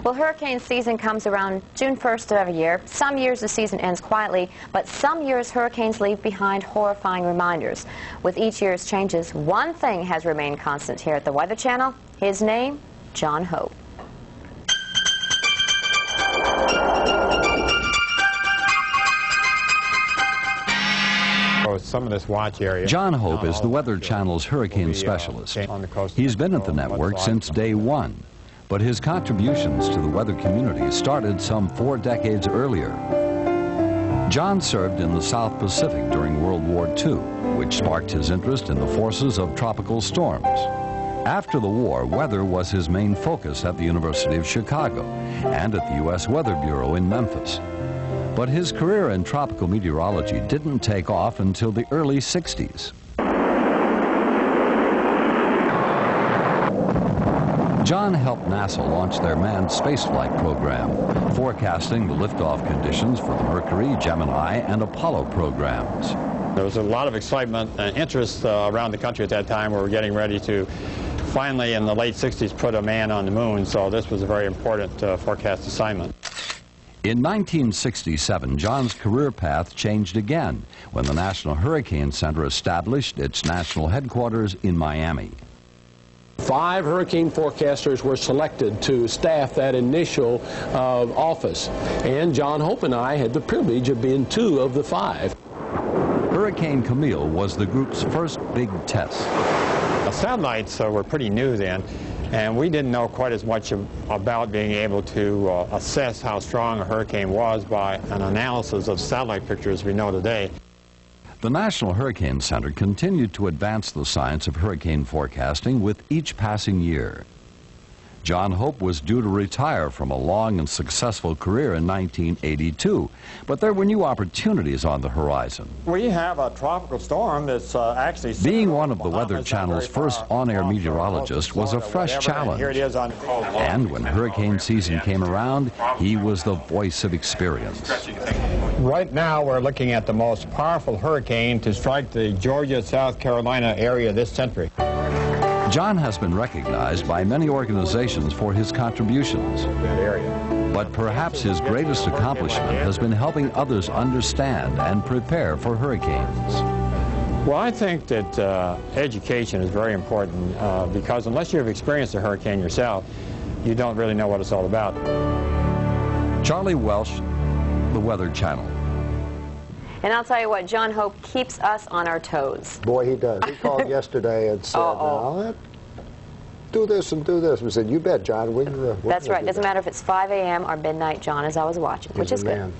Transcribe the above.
Well, hurricane season comes around June 1st of every year. Some years the season ends quietly, but some years hurricanes leave behind horrifying reminders. With each year's changes, one thing has remained constant here at the Weather Channel. His name, John Hope. Some of this watch area. John Hope is the Weather Channel's hurricane specialist. He's been at the network since day one, but his contributions to the weather community started some 4 decades earlier. John served in the South Pacific during World War II, which sparked his interest in the forces of tropical storms. After the war, weather was his main focus at the University of Chicago and at the U.S. Weather Bureau in Memphis. But his career in tropical meteorology didn't take off until the early 60s. John helped NASA launch their manned spaceflight program, forecasting the liftoff conditions for the Mercury, Gemini, and Apollo programs. There was a lot of excitement and interest around the country at that time. We were getting ready to finally, in the late 60s, put a man on the moon, so this was a very important forecast assignment. In 1967, John's career path changed again when the National Hurricane Center established its national headquarters in Miami. 5 hurricane forecasters were selected to staff that initial office, and John Hope and I had the privilege of being 2 of the 5. Hurricane Camille was the group's first big test. The satellites were pretty new then, and we didn't know quite as much about being able to assess how strong a hurricane was by an analysis of satellite pictures as we know today. The National Hurricane Center continued to advance the science of hurricane forecasting with each passing year. John Hope was due to retire from a long and successful career in 1982, but there were new opportunities on the horizon. We have a tropical storm that's actually... Being one of the Weather Channel's first on-air meteorologists was a fresh challenge. And when hurricane season came around, he was the voice of experience. Right now we're looking at the most powerful hurricane to strike the Georgia, South Carolina area this century. John has been recognized by many organizations for his contributions. But perhaps his greatest accomplishment has been helping others understand and prepare for hurricanes. Well, I think that education is very important because unless you've experienced a hurricane yourself, you don't really know what it's all about. Charlie Welsh, the Weather Channel. And I'll tell you what, John Hope keeps us on our toes. Boy, he does. He called yesterday and said, "Now, do this and do this." We said, "You bet, John. That's right. Doesn't matter if it's 5 a.m. or midnight, John, as I was watching, which is good.